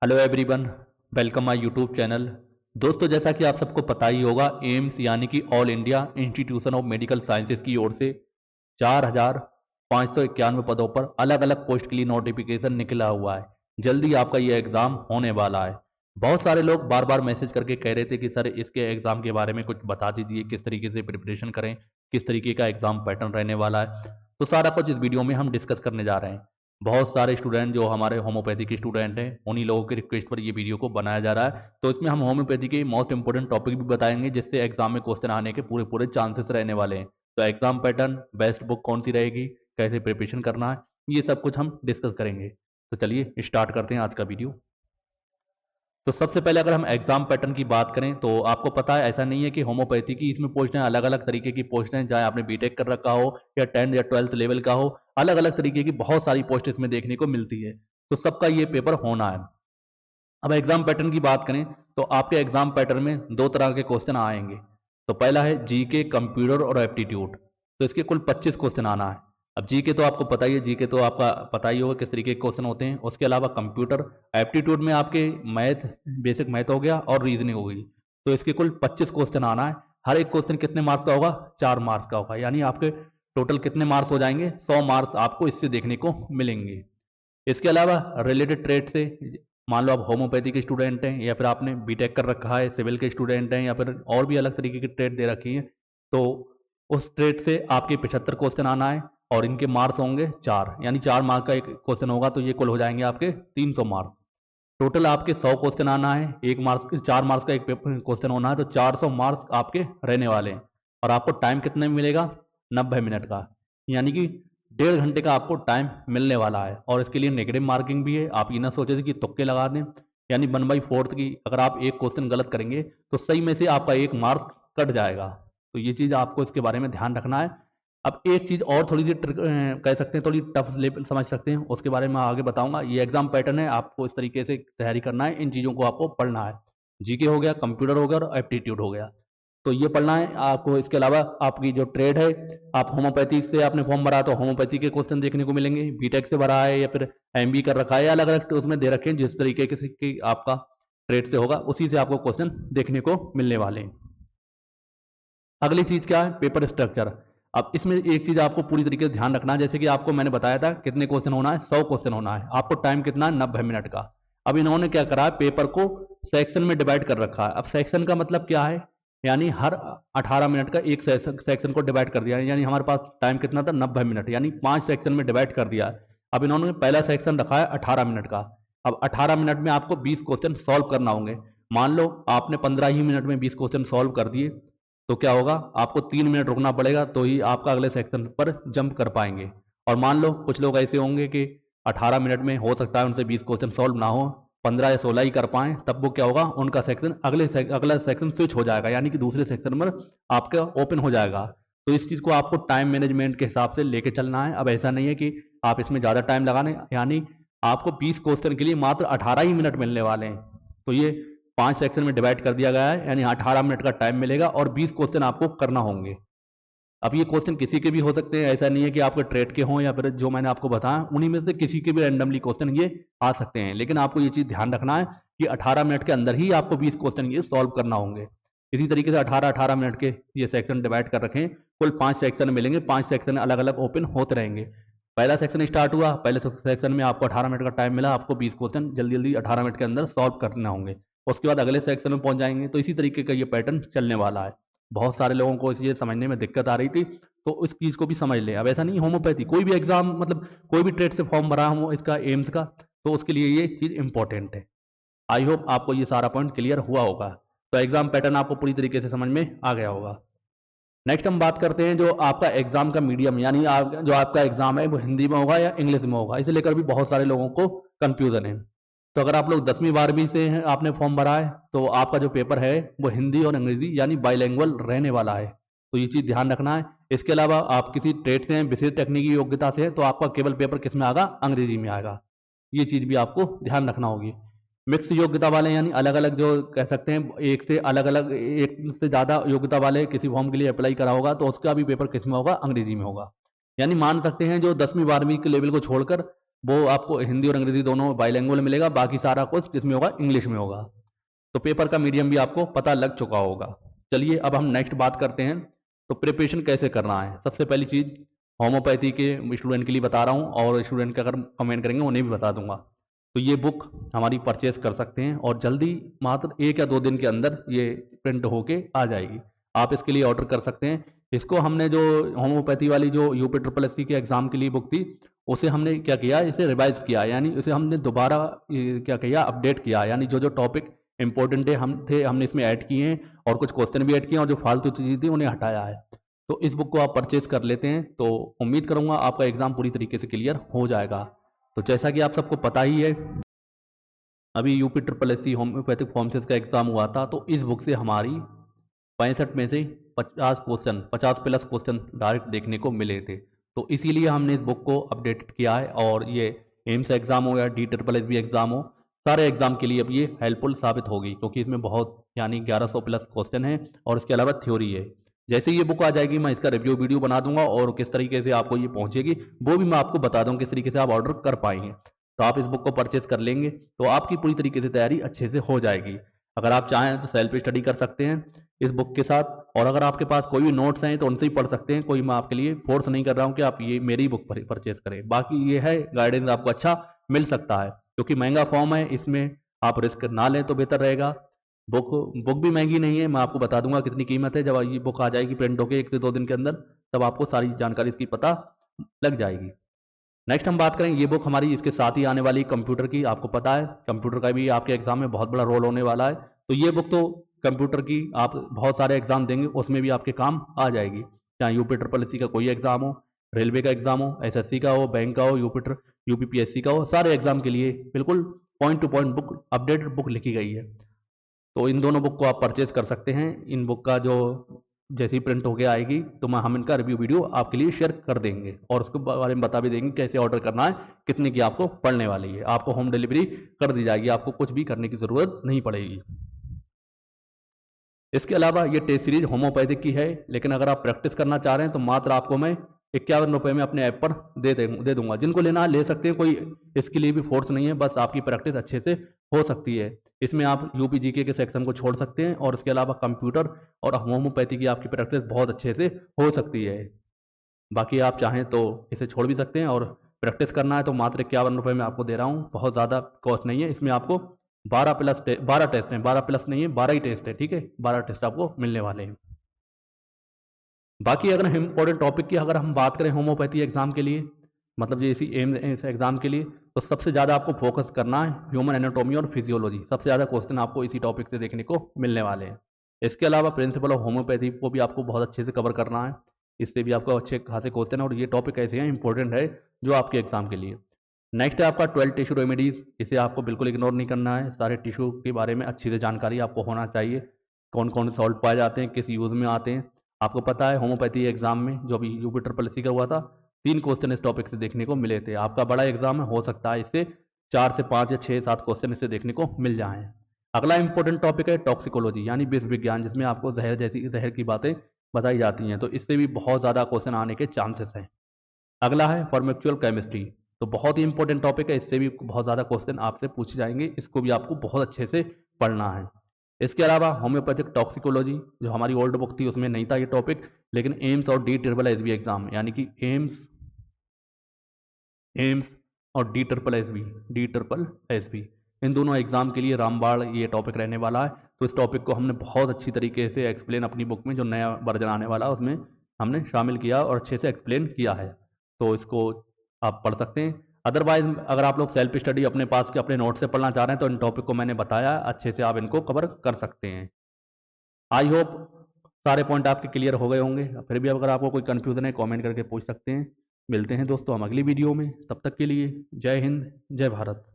Hello everyone, welcome my YouTube channel. दोस्तों, जैसा कि आप सबको पता ही होगा, एम्स यानी कि all India institution of medical sciences की ओर से 4,591 पदों पर अलग अलग पोस्ट के लिए नोटिफिकेशन निकला हुआ है। जल्दी आपका ये एग्ज़ाम होने वाला है। बहुत सारे लोग बार बार मैसेज करके कह रहे थे कि सर इसके एग्ज़ाम के बारे में कुछ बता दीजिए, किस तरीके से प्रिपरेशन करें, किस तरीके का एग्ज़ाम पैटर्न रहने वाला है। तो सारा कुछ इस वीडियो में हम डिस्कस करने जा रहे हैं। बहुत सारे स्टूडेंट जो हमारे होम्योपैथी के स्टूडेंट हैं, उन्हीं लोगों के रिक्वेस्ट पर ये वीडियो को बनाया जा रहा है। तो इसमें हम होम्योपैथी के मोस्ट इंपोर्टेंट टॉपिक भी बताएंगे, जिससे एग्जाम में क्वेश्चन आने के पूरे पूरे चांसेस रहने वाले हैं। तो एग्जाम पैटर्न, बेस्ट बुक कौन सी रहेगी, कैसे प्रिपरेशन करना है, ये सब कुछ हम डिस्कस करेंगे। तो चलिए स्टार्ट करते हैं आज का वीडियो। तो सबसे पहले अगर हम एग्जाम पैटर्न की बात करें, तो आपको पता है ऐसा नहीं है कि होम्योपैथी की इसमें पोस्टें अलग अलग तरीके की पोस्टें, चाहे आपने बीटेक कर रखा हो या 10th या 12th लेवल का हो, अलग अलग तरीके की बहुत सारी पोस्ट इसमें देखने को मिलती है। तो सबका ये पेपर होना है। अब एग्जाम पैटर्न की बात करें तो आपके एग्जाम पैटर्न में दो तरह के क्वेश्चन आएंगे। तो पहला है जीके, कंप्यूटर और एप्टीट्यूड। तो इसके कुल 25 क्वेश्चन आना है। अब जीके तो आपको पता ही है, जीके तो आपका पता ही होगा किस तरीके के क्वेश्चन होते हैं। उसके अलावा कंप्यूटर एप्टीट्यूड में आपके मैथ, बेसिक मैथ हो गया और रीजनिंग हो गई। तो इसके कुल 25 क्वेश्चन आना है। हर एक क्वेश्चन कितने मार्क्स का होगा? 4 मार्क्स का होगा। यानी आपके टोटल कितने मार्क्स हो जाएंगे? 100 मार्क्स आपको इससे देखने को मिलेंगे। इसके अलावा रिलेटेड ट्रेड से, मान लो आप होम्योपैथी के स्टूडेंट हैं या फिर आपने बीटेक कर रखा है, सिविल के स्टूडेंट हैं या फिर और भी अलग तरीके की ट्रेड दे रखी है, तो उस ट्रेड से आपके 75 क्वेश्चन आना है और इनके मार्क्स होंगे 4। यानी 4 मार्क का एक क्वेश्चन होगा, तो ये कुल हो जाएंगे आपके 300 मार्क्स। टोटल आपके 100 क्वेश्चन आना है, एक मार्क्स 4 मार्क्स का एक क्वेश्चन होना है, तो 400 मार्क्स आपके रहने वाले हैं। और आपको टाइम कितने में मिलेगा? 90 मिनट का। यानी कि 1.5 घंटे का आपको टाइम मिलने वाला है। और इसके लिए नेगेटिव मार्किंग भी है। आप ये ना सोचे कि तुक्के लगा दें, यानी 1/4 की अगर आप एक क्वेश्चन गलत करेंगे तो सही में से आपका एक मार्क्स कट जाएगा। तो ये चीज़ आपको इसके बारे में ध्यान रखना है। अब एक चीज़ और थोड़ी सी कह सकते हैं, थोड़ी टफ लेवल समझ सकते हैं, उसके बारे में आगे बताऊंगा। ये एग्जाम पैटर्न है, आपको इस तरीके से तैयारी करना है, इन चीज़ों को आपको पढ़ना है। जीके हो गया, कंप्यूटर हो गया और एप्टीट्यूड हो गया, तो ये पढ़ना है आपको। इसके अलावा आपकी जो ट्रेड है, आप होम्योपैथी से आपने फॉर्म भरा तो होम्योपैथी के क्वेश्चन देखने को मिलेंगे। बीटेक से भरा है या फिर एमबी कर रखा है, या अलग अलग उसमें दे रखे हैं, जिस तरीके की आपका ट्रेड से होगा उसी से आपको क्वेश्चन देखने को मिलने वाले हैं। अगली चीज क्या है? Paper structure. अब इसमें एक चीज आपको पूरी तरीके से ध्यान रखना है। जैसे कि आपको मैंने बताया था कितने क्वेश्चन होना है, 100 क्वेश्चन होना है। आपको टाइम कितना है? 90 मिनट का। अब इन्होंने क्या करा है, पेपर को सेक्शन में डिवाइड कर रखा है। अब सेक्शन का मतलब क्या है? यानी हर 18 मिनट का एक सेक्शन को डिवाइड कर दिया है। यानी हमारे पास टाइम कितना था? 90 मिनट, यानी 5 सेक्शन में डिवाइड कर दिया है। अब इन्होंने पहला सेक्शन रखा है 18 मिनट का। अब 18 मिनट में आपको 20 क्वेश्चन सॉल्व करना होंगे। मान लो आपने 15 ही मिनट में 20 क्वेश्चन सॉल्व कर दिए, तो क्या होगा? आपको 3 मिनट रुकना पड़ेगा, तो ही आपका अगले सेक्शन पर जंप कर पाएंगे। और मान लो कुछ लोग ऐसे होंगे कि 18 मिनट में हो सकता है उनसे 20 क्वेश्चन सॉल्व ना हो, 15 या 16 ही कर पाएं, तब वो क्या होगा? उनका सेक्शन अगला सेक्शन स्विच हो जाएगा, यानी कि दूसरे सेक्शन पर आपका ओपन हो जाएगा। तो इस चीज़ को आपको टाइम मैनेजमेंट के हिसाब से लेके चलना है। अब ऐसा नहीं है कि आप इसमें ज़्यादा टाइम लगाने, यानी आपको 20 क्वेश्चन के लिए मात्र 18 ही मिनट मिलने वाले हैं। तो ये 5 सेक्शन में डिवाइड कर दिया गया है, यानी 18 मिनट का टाइम मिलेगा और 20 क्वेश्चन आपको करना होंगे। अब ये क्वेश्चन किसी के भी हो सकते हैं, ऐसा नहीं है कि आपके ट्रेड के हों या फिर जो मैंने आपको बताया उन्हीं में से किसी के भी रैंडमली क्वेश्चन ये आ सकते हैं। लेकिन आपको ये चीज़ ध्यान रखना है कि 18 मिनट के अंदर ही आपको 20 क्वेश्चन ये सॉल्व करना होंगे। इसी तरीके से 18-18 मिनट के ये सेक्शन डिवाइड कर रखें। कुल 5 सेक्शन मिलेंगे, 5 सेक्शन अलग अलग ओपन होते रहेंगे। पहला सेक्शन स्टार्ट हुआ, पहले सेक्शन में आपको 18 मिनट का टाइम मिला, आपको 20 क्वेश्चन जल्दी जल्दी 18 मिनट के अंदर सॉल्व करना होंगे। उसके बाद अगले सेक्शन में पहुंच जाएंगे। तो इसी तरीके का ये पैटर्न चलने वाला है। बहुत सारे लोगों को इस ये समझने में दिक्कत आ रही थी, तो इस चीज़ को भी समझ लें। अब ऐसा नहीं, होम्योपैथी कोई भी एग्जाम, मतलब कोई भी ट्रेड से फॉर्म भरा हो इसका, एम्स का, तो उसके लिए ये चीज़ इंपॉर्टेंट है। आई होप आपको ये सारा पॉइंट क्लियर हुआ होगा। तो एग्जाम पैटर्न आपको पूरी तरीके से समझ में आ गया होगा। नेक्स्ट हम बात करते हैं जो आपका एग्जाम का मीडियम, यानी जो आपका एग्जाम है वो हिंदी में होगा या इंग्लिश में होगा। इसे लेकर भी बहुत सारे लोगों को कंफ्यूजन है। तो अगर आप लोग 10वीं 12वीं से हैं, आपने फॉर्म भरा है, तो आपका जो पेपर है वो हिंदी और अंग्रेजी यानी बाइलैंग्वेज रहने वाला है। तो ये चीज़ ध्यान रखना है। इसके अलावा आप किसी ट्रेड से हैं, विशेष तकनीकी योग्यता से हैं, तो आपका केवल पेपर किस में आएगा? अंग्रेजी में आएगा। ये चीज़ भी आपको ध्यान रखना होगी। मिक्स योग्यता वाले, यानी अलग अलग जो कह सकते हैं, एक से अलग अलग, एक से ज़्यादा योग्यता वाले किसी फॉर्म के लिए अप्लाई करा होगा, तो उसका भी पेपर किस में होगा? अंग्रेजी में होगा। यानी मान सकते हैं जो 10वीं 12वीं के लेवल को छोड़कर वो आपको हिंदी और अंग्रेजी दोनों बाइलिंगुअल मिलेगा, बाकी सारा कुछ किसमें होगा, इंग्लिश में होगा। तो पेपर का मीडियम भी आपको पता लग चुका होगा। चलिए अब हम नेक्स्ट बात करते हैं, तो प्रिपरेशन कैसे करना है। सबसे पहली चीज़ होम्योपैथी के स्टूडेंट के लिए बता रहा हूँ, और स्टूडेंट के अगर कमेंट करेंगे उन्हें भी बता दूंगा। तो ये बुक हमारी परचेज कर सकते हैं और जल्दी मात्र 1 या 2 दिन के अंदर ये प्रिंट होके आ जाएगी। आप इसके लिए ऑर्डर कर सकते हैं। इसको हमने जो होम्योपैथी वाली जो यूपी ट्रिपल एस सी के एग्ज़ाम के लिए बुक थी, उसे हमने क्या किया, इसे रिवाइज किया, यानी उसे हमने दोबारा क्या किया, अपडेट किया, यानी जो जो टॉपिक इंपॉर्टेंट है हमने इसमें ऐड किए हैं, और कुछ क्वेश्चन भी ऐड किए हैं, और जो फालतू चीज़ें थी उन्हें हटाया है। तो इस बुक को आप परचेज कर लेते हैं, तो उम्मीद करूंगा आपका एग्ज़ाम पूरी तरीके से क्लियर हो जाएगा। तो जैसा कि आप सबको पता ही है, अभी UP triple S C homeopathic pharmacist का एग्ज़ाम हुआ था, तो इस बुक से हमारी 65 में से 50 प्लस क्वेश्चन डायरेक्ट देखने को मिले थे। तो इसीलिए हमने इस बुक को अपडेटेड किया है, और ये एम्स एग्ज़ाम हो या DSSB एग्ज़ाम हो, सारे एग्ज़ाम के लिए अब ये हेल्पफुल साबित होगी, क्योंकि इसमें बहुत यानी 1100 प्लस क्वेश्चन है, और इसके अलावा थ्योरी है। जैसे ये बुक आ जाएगी, मैं इसका रिव्यू वीडियो बना दूंगा, और किस तरीके से आपको ये पहुंचेगी वो भी मैं आपको बता दूंगा, किस तरीके से आप ऑर्डर कर पाएंगे। तो आप इस बुक को परचेज कर लेंगे तो आपकी पूरी तरीके से तैयारी अच्छे से हो जाएगी। अगर आप चाहें तो सेल्फ स्टडी कर सकते हैं इस बुक के साथ, और अगर आपके पास कोई भी नोट्स हैं तो उनसे ही पढ़ सकते हैं। कोई मैं आपके लिए फोर्स नहीं कर रहा हूँ कि आप ये मेरी बुक परचेज करें। बाकी ये है, गाइडेंस आपको अच्छा मिल सकता है, क्योंकि महंगा फॉर्म है, इसमें आप रिस्क ना लें तो बेहतर रहेगा। बुक बुक भी महंगी नहीं है, मैं आपको बता दूंगा कितनी कीमत है। जब ये बुक आ जाएगी प्रिंट होकर 1 से 2 दिन के अंदर, तब आपको सारी जानकारी इसकी पता लग जाएगी। नेक्स्ट हम बात करें, ये बुक हमारी इसके साथ ही आने वाली कंप्यूटर की। आपको पता है कंप्यूटर का भी आपके एग्जाम में बहुत बड़ा रोल होने वाला है, तो ये बुक तो कंप्यूटर की आप बहुत सारे एग्जाम देंगे उसमें भी आपके काम आ जाएगी। चाहे यूपी ट्रिपल एस सी का कोई एग्जाम हो, रेलवे का एग्जाम हो, SSC का हो, बैंक का हो, UPPSC का हो, सारे एग्जाम के लिए बिल्कुल point two point book, updated book लिखी गई है। तो इन दोनों बुक को आप परचेज कर सकते हैं। इन बुक का जो जैसे ही प्रिंट होके आएगी तो हम इनका रिव्यू वीडियो आपके लिए शेयर कर देंगे, और उसके बारे में बता भी देंगे कैसे ऑर्डर करना है, कितने की आपको पड़ने वाली है। आपको होम डिलीवरी कर दी जाएगी, आपको कुछ भी करने की ज़रूरत नहीं पड़ेगी। इसके अलावा ये टेस्ट सीरीज होम्योपैथिक की है, लेकिन अगर आप प्रैक्टिस करना चाह रहे हैं तो मात्र आपको मैं 51 रुपये में अपने ऐप पर दे दूंगा। जिनको लेना ले सकते हैं, कोई इसके लिए भी फोर्स नहीं है, बस आपकी प्रैक्टिस अच्छे से हो सकती है। इसमें आप UPGK के सेक्शन को छोड़ सकते हैं, और इसके अलावा कंप्यूटर और होम्योपैथी की आपकी प्रैक्टिस बहुत अच्छे से हो सकती है। बाकी आप चाहें तो इसे छोड़ भी सकते हैं, और प्रैक्टिस करना है तो मात्र 51 रुपये में आपको दे रहा हूँ, बहुत ज़्यादा कॉस्ट नहीं है। इसमें आपको 12 टेस्ट हैं, 12 प्लस नहीं है, 12 ही टेस्ट है, ठीक है, 12 टेस्ट आपको मिलने वाले हैं। बाकी अगर हम इंपॉर्टेंट टॉपिक की अगर हम बात करें होम्योपैथी एग्जाम के लिए, मतलब ये इसी एम्स एग्जाम के लिए, तो सबसे ज़्यादा आपको फोकस करना है ह्यूमन एनाटॉमी और फिजियोलॉजी। सबसे ज़्यादा क्वेश्चन आपको इसी टॉपिक से देखने को मिलने वाले हैं। इसके अलावा प्रिंसिपल ऑफ होम्योपैथी को भी आपको बहुत अच्छे से कवर करना है, इससे भी आपको अच्छे खासे क्वेश्चन है, और ये टॉपिक ऐसे हैं इंपॉर्टेंट है जो आपके एग्जाम के लिए। नेक्स्ट है आपका 12 टिश्यू रेमेडीज। इसे आपको बिल्कुल इग्नोर नहीं करना है, सारे टिश्यू के बारे में अच्छी से जानकारी आपको होना चाहिए, कौन कौन से सॉल्ट पाए जाते हैं, किस यूज़ में आते हैं। आपको पता है होम्योपैथी एग्जाम में जो अभी UP ट्रिपल एस का हुआ था, 3 क्वेश्चन इस टॉपिक से देखने को मिले थे। आपका बड़ा एग्जाम है, हो सकता है इससे 4 से 5 या 6 7 क्वेश्चन इससे देखने को मिल जाएं। अगला इंपॉर्टेंट टॉपिक है टॉक्सिकोलॉजी, यानी विष विज्ञान, जिसमें आपको जहर की बातें बताई जाती हैं, तो इससे भी बहुत ज़्यादा क्वेश्चन आने के चांसेस हैं। अगला है फॉर्मेक्चुअल केमिस्ट्री, तो बहुत ही इंपॉर्टेंट टॉपिक है, इससे भी बहुत ज़्यादा क्वेश्चन आपसे पूछे जाएंगे, इसको भी आपको बहुत अच्छे से पढ़ना है। इसके अलावा होम्योपैथिक टॉक्सिकोलॉजी जो हमारी ओल्ड बुक थी उसमें नहीं था ये टॉपिक, लेकिन एम्स और DSSB एग्जाम, यानी कि एम्स और DSSB इन दोनों एग्जाम के लिए रामबाण ये टॉपिक रहने वाला है। तो इस टॉपिक को हमने बहुत अच्छी तरीके से एक्सप्लेन अपनी बुक में, जो नया वर्जन आने वाला है उसमें हमने शामिल किया और अच्छे से एक्सप्लेन किया है, तो इसको आप पढ़ सकते हैं। अदरवाइज अगर आप लोग सेल्फ स्टडी अपने पास के अपने नोट से पढ़ना चाह रहे हैं तो इन टॉपिक को मैंने बताया अच्छे से, आप इनको कवर कर सकते हैं। आई होप सारे पॉइंट आपके क्लियर हो गए होंगे। फिर भी अगर आपको कोई कन्फ्यूजन है कमेंट करके पूछ सकते हैं। मिलते हैं दोस्तों हम अगली वीडियो में, तब तक के लिए जय हिंद, जय भारत।